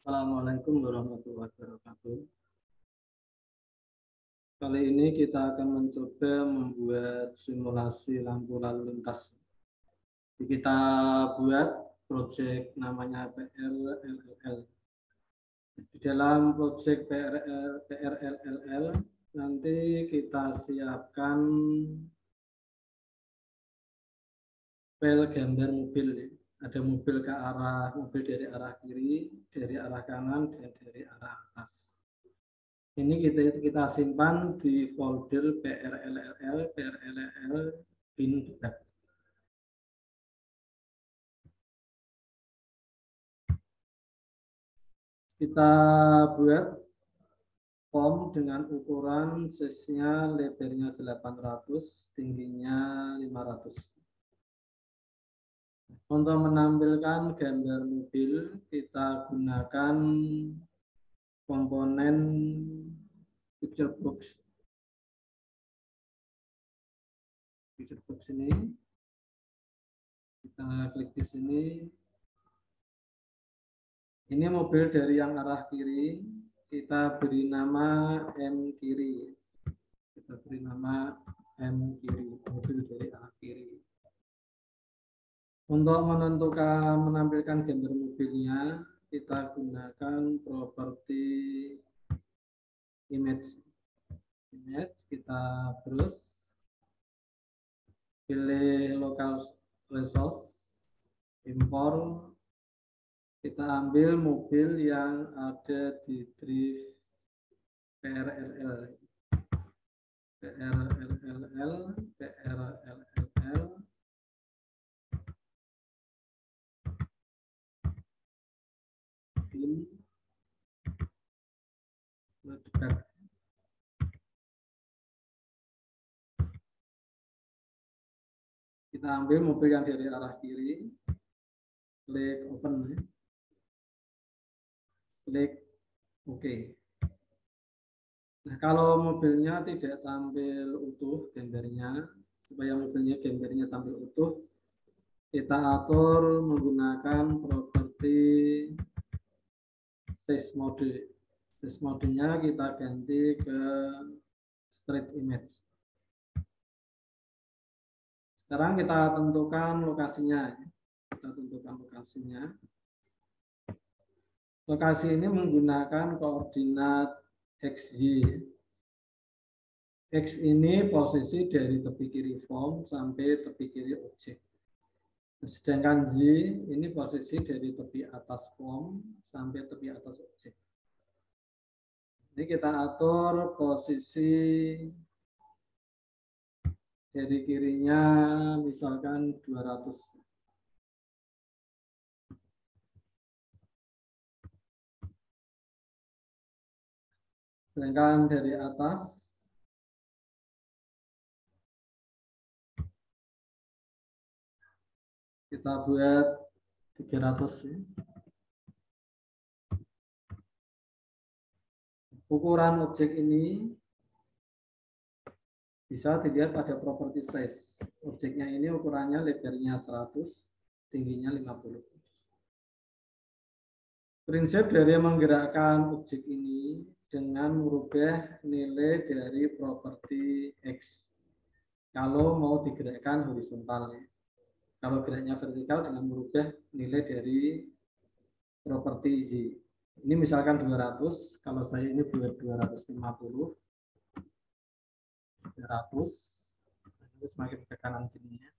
Assalamualaikum warahmatullahi wabarakatuh. Kali ini kita akan mencoba membuat simulasi lampu lalu lintas. Kita buat proyek namanya PRLLL. Di dalam proyek PRLLL nanti kita siapkan file gambar mobil. Ada mobil ke arah mobil dari arah kiri, dari arah kanan, dan dari arah atas. Ini kita simpan di folder PRLLL bin debat. Kita buat form dengan ukuran size-nya lebarnya 800, tingginya 500. Untuk menampilkan gambar mobil, kita gunakan komponen picture box. Picture box ini, kita klik di sini. Ini mobil dari yang arah kiri, kita beri nama M kiri. Kita beri nama M kiri, mobil dari arah kiri. Untuk menentukan menampilkan gambar mobilnya, kita gunakan properti image. Kita terus pilih local resource, import. Kita ambil mobil yang ada di drive PRLL, bin debat. Kita ambil mobil yang dari arah kiri, klik open, klik OK. Nah, kalau mobilnya tidak tampil utuh gambarnya, supaya mobilnya gambarnya tampil utuh, kita atur menggunakan properti size mode. Size modenya kita ganti ke straight image. Sekarang kita tentukan lokasinya. Lokasi ini menggunakan koordinat XY. X ini posisi dari tepi kiri form sampai tepi kiri objek. Sedangkan Y ini posisi dari tepi atas form sampai tepi atas objek. Ini kita atur posisi dari kirinya misalkan 200. Sedangkan dari atas kita buat 300 ya. Ukuran objek ini bisa dilihat pada properti size. Objeknya ini ukurannya lebarnya 100, tingginya 50. Prinsip dari menggerakkan objek ini dengan merubah nilai dari properti X. Kalau mau digerakkan horizontal. Kalau geraknya vertikal dengan merubah nilai dari properti Z. Ini misalkan 200, kalau saya ini buat 250. 200, ini semakin ke kanan gini ya.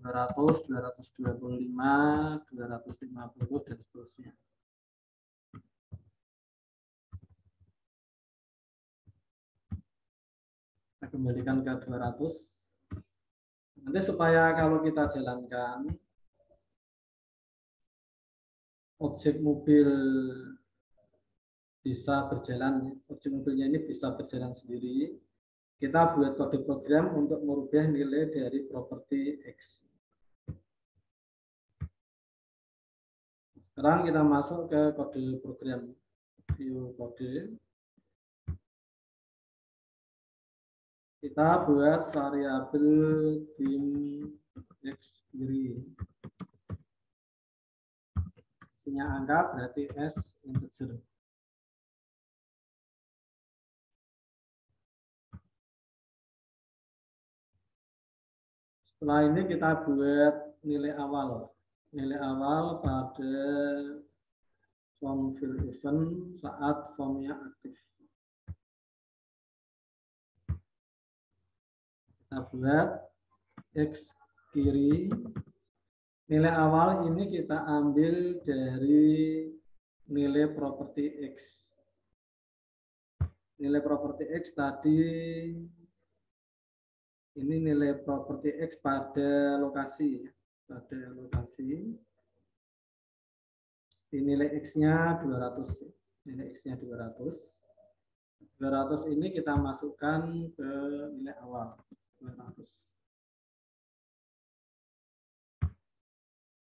200, 225, 250, dan seterusnya. Kita kembalikan ke 200. Nanti supaya kalau kita jalankan, objek mobil bisa berjalan, objek mobilnya ini bisa berjalan sendiri. Kita buat kode program untuk merubah nilai dari properti X. Sekarang kita masuk ke kode program. View kode. Kita buat variabel dim X kiri. punya angka berarti S integer. Setelah ini kita buat nilai awal. Nilai awal pada form fill event saat formnya aktif. Kita buat X kiri. Nilai awal ini kita ambil dari nilai properti X. Nilai properti X tadi, ini nilai properti X pada lokasi. Pada lokasi. Di nilai X-nya 200. Nilai X-nya 200. 200 ini kita masukkan ke nilai awal. 200.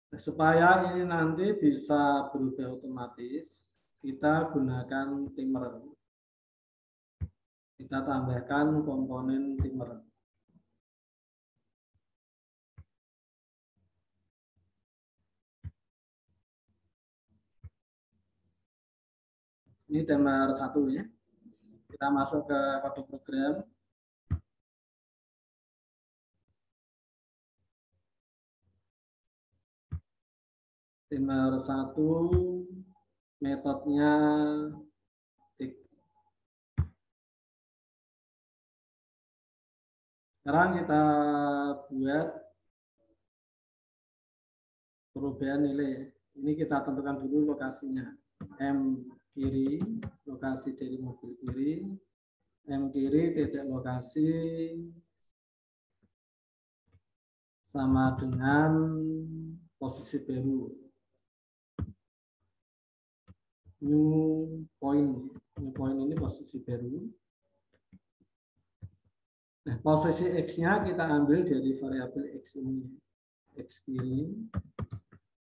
Nah, supaya ini nanti bisa berubah otomatis, kita gunakan timer. Kita tambahkan komponen timer. Ini timer 1 ya. Kita masuk ke kode program. Timer 1, metodenya tick. Sekarang kita buat perubahan nilai. Ini kita tentukan dulu lokasinya. M kiri, lokasi dari mobil kiri. M kiri titik lokasi sama dengan posisi baru. New point. New point ini posisi baru. Nah, posisi X-nya kita ambil dari variabel X ini. X kiri.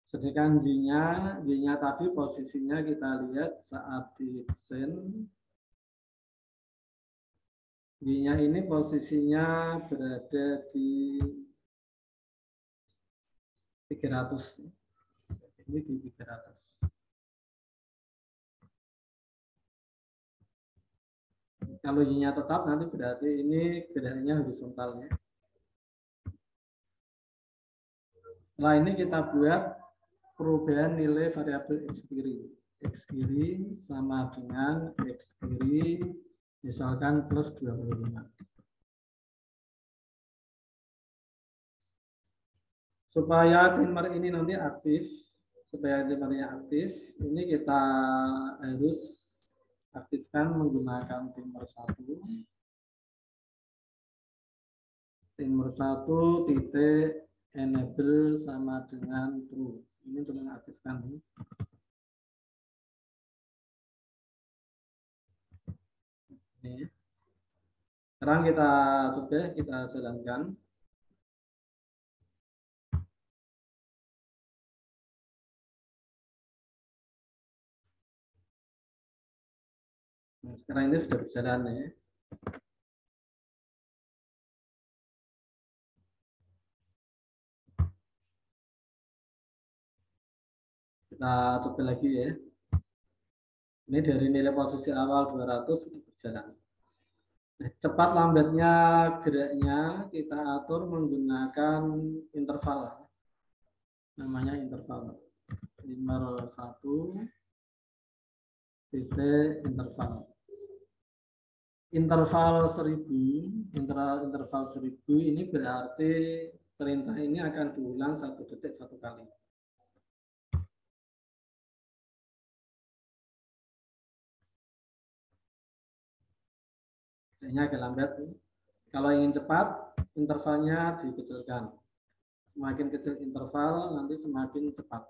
Sedangkan Y-nya tadi posisinya kita lihat saat di desain. Y-nya ini posisinya berada di 300. Ini di 300. Kalau Y-nya tetap nanti berarti ini geraknya horizontal ya. Setelah ini kita buat perubahan nilai variabel X kiri. X kiri sama dengan X kiri misalkan plus 25. Supaya timer ini nanti aktif, supaya timernya aktif, ini kita harus aktifkan menggunakan timer 1. Timer 1 titik enable sama dengan true. Ini untuk mengaktifkan. Ini. Sekarang kita coba, kita jalankan. Nah, sekarang ini sudah berjalan ya. Kita coba lagi ya. Ini dari nilai posisi awal 200 sudah berjalan. Nah, cepat lambatnya geraknya kita atur menggunakan interval. Namanya interval. Timer 1 titik interval. Interval 1000, interval 1000 ini berarti perintah ini akan diulang 1 detik 1 kali. Ini agak lambat. Kalau ingin cepat, intervalnya dikecilkan. Semakin kecil interval, nanti semakin cepat.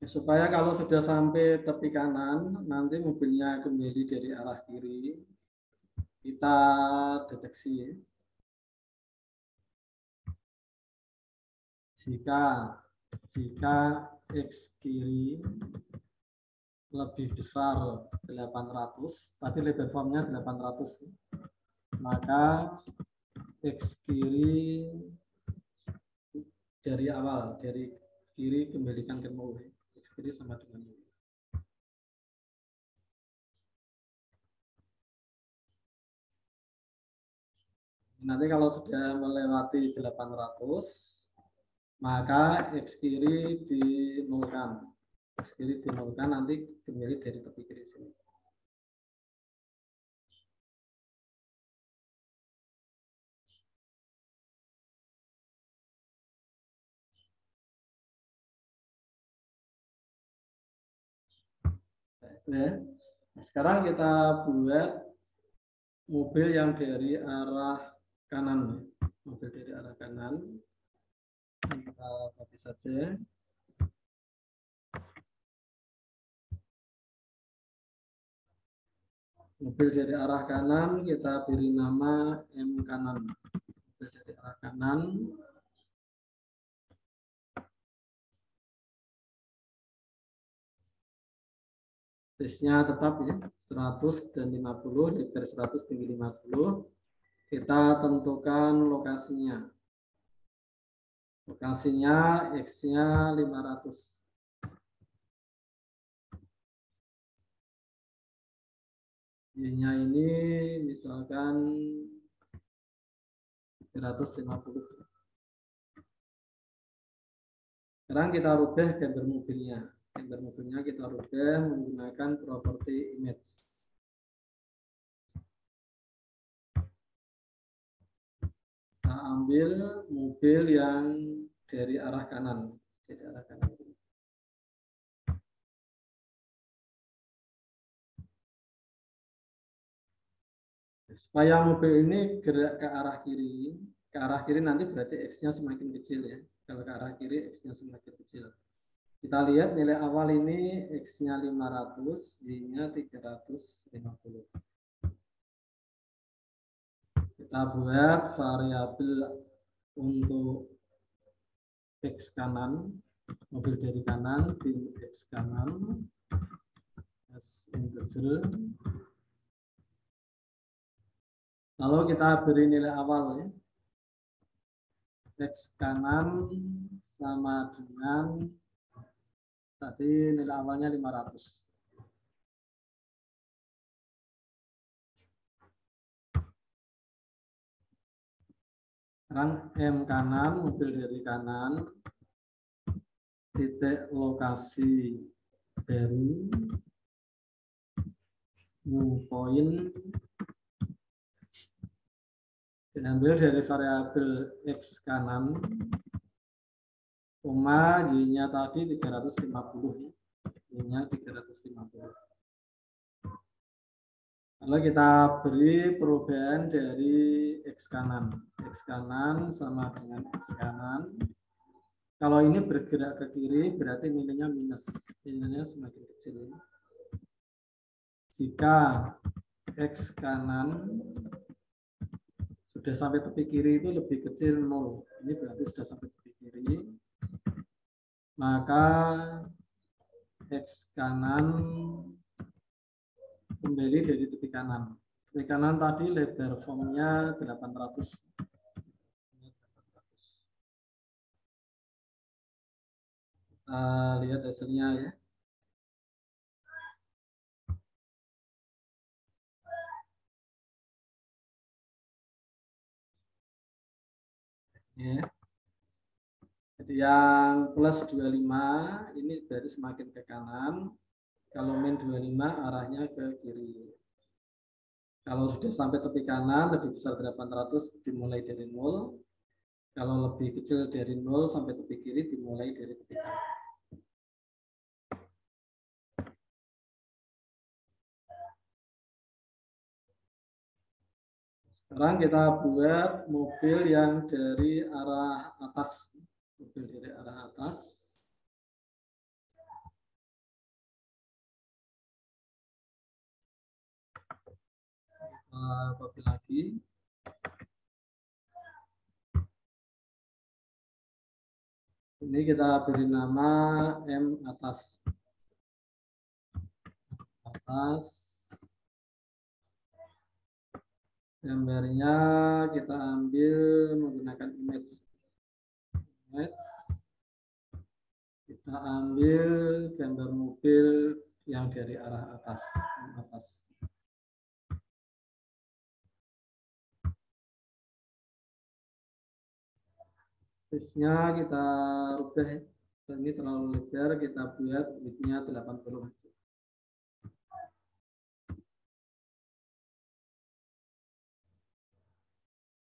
Supaya kalau sudah sampai tepi kanan, nanti mobilnya kembali dari arah kiri, kita deteksi. Jika X kiri lebih besar 800, tapi lebar formnya 800, maka X kiri dari awal, dari kiri kembalikan ke 0. X kiri sama dengan 0. Nanti kalau sudah melewati 800, maka X kiri dinolkan. X kiri dinolkan, nanti kembali dari tepi kiri sini. Nah, sekarang kita buat mobil yang dari arah kanan. Mobil dari arah kanan. Kita copy saja. Mobil dari arah kanan kita beri nama M kanan. Mobil dari arah kanan. Base-nya tetap ya, 100 dan 50, lebar 100, tinggi 50. Kita tentukan lokasinya. Lokasinya X-nya 500. Y-nya ini misalkan 350. Sekarang kita rubah gambar mobilnya. Gambar mobilnya kita rubah menggunakan properti image. Kita ambil mobil yang dari arah kanan. Dari arah kanan. Supaya mobil ini gerak ke arah kiri nanti berarti X-nya semakin kecil ya. Kalau ke arah kiri X-nya semakin kecil. Kita lihat nilai awal ini X-nya 500, Y-nya 350. Kita buat variabel untuk X kanan, mobil dari kanan, tim X kanan, S integer. Lalu kita beri nilai awal ya. X kanan sama dengan tadi nilai awalnya 500. Sekarang M kanan, mobil dari kanan, titik lokasi baru, new point, diambil dari variabel X kanan, koma Y-nya tadi 350, Y-nya 350. Lalu kita beri perubahan dari X kanan. X kanan sama dengan X kanan. Kalau ini bergerak ke kiri, berarti nilainya minus. Nilainya semakin kecil. Jika X kanan sudah sampai tepi kiri itu lebih kecil 0. Ini berarti sudah sampai tepi kiri. Maka X kanan kembali dari tepi kanan. Tepi kanan tadi lebar formnya 800. Kita lihat hasilnya ya. Ya. Jadi yang plus 25 ini berarti semakin ke kanan. Kalau min 25 arahnya ke kiri. Kalau sudah sampai tepi kanan lebih besar 800 dimulai dari 0. Kalau lebih kecil dari 0 sampai tepi kiri dimulai dari tepi kanan. Sekarang kita buat mobil yang dari arah atas. Mobil dari arah atas. Copy lagi. Ini kita beri nama M atas. Gambarnya kita ambil menggunakan image. Kita ambil gambar mobil yang dari arah atas. Size-nya kita rubah, ini terlalu lebar, kita buat width-nya 80 aja.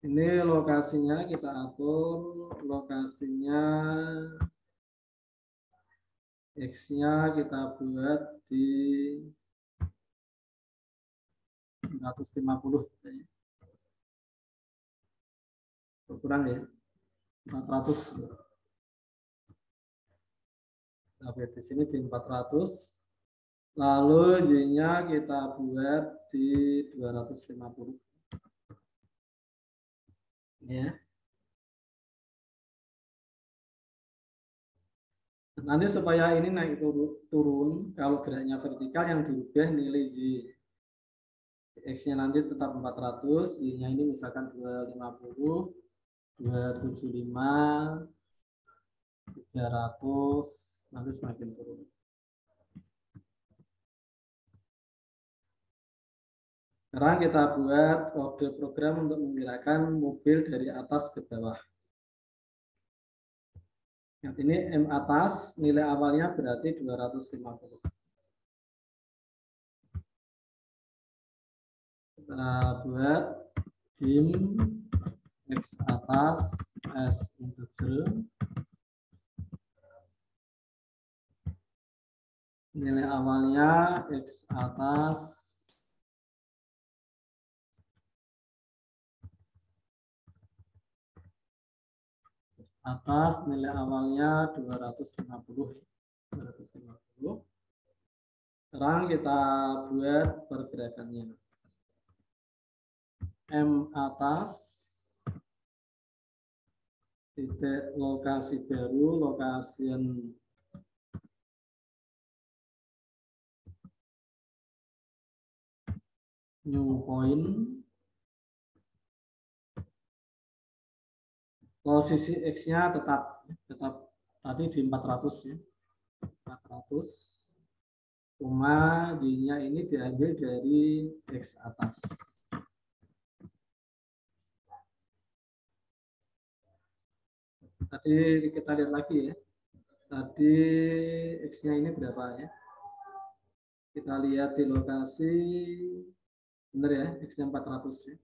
Ini lokasinya kita atur, lokasinya X-nya kita buat di 150. Kurang ya, 400. Kita buat di sini di 400. Lalu Y-nya kita buat di 250. Ya. Nanti supaya ini naik turun, kalau geraknya vertikal yang dirubah nilai Y. X-nya nanti tetap 400, Y-nya ini misalkan 250, 275, 300, nanti semakin turun. Sekarang kita buat kode program untuk menggerakkan mobil dari atas ke bawah. Yang ini M atas, nilai awalnya berarti 250. Kita buat dim X atas S integer. Nilai awalnya X atas nilai awalnya 250. Sekarang kita buat pergerakannya. M atas titik lokasi baru, location new point. Posisi X-nya tetap tadi di 400 ya. 400. Cuma Y-nya ini diambil dari X atas. Tadi kita lihat lagi ya. Tadi X-nya ini berapa ya? Kita lihat di lokasi, benar ya, X-nya 400 ya.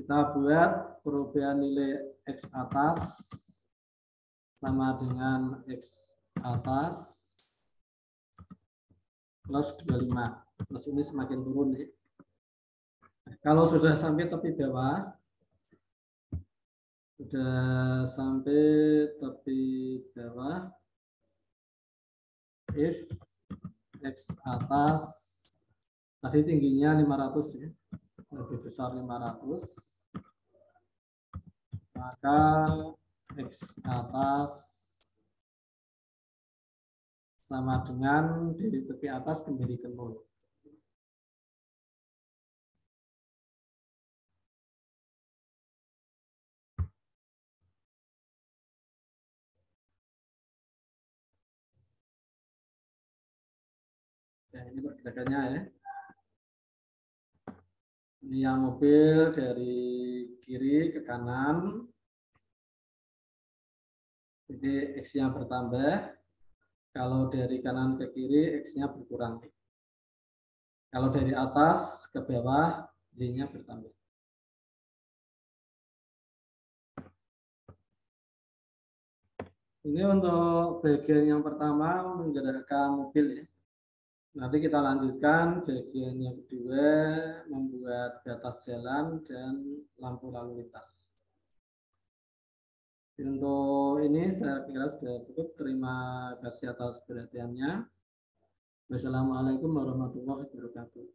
Kita buat perubahan nilai X atas sama dengan X atas plus 25. Plus ini semakin turun ya. Kalau sudah sampai tepi bawah, if X atas tadi tingginya 500 ya, lebih besar 500, maka X atas sama dengan dari tepi atas kembali ke 0. Ya, ini pergerakannya ya. Ini yang mobil dari kiri ke kanan. Jadi X-nya bertambah. Kalau dari kanan ke kiri, X-nya berkurang. Kalau dari atas ke bawah, Y-nya bertambah. Ini untuk bagian yang pertama menggerakkan mobil ya. Nanti kita lanjutkan bagian yang kedua, membuat batas jalan dan lampu lalu lintas. Untuk ini saya kira sudah cukup. Terima kasih atas perhatiannya. Wassalamualaikum warahmatullahi wabarakatuh.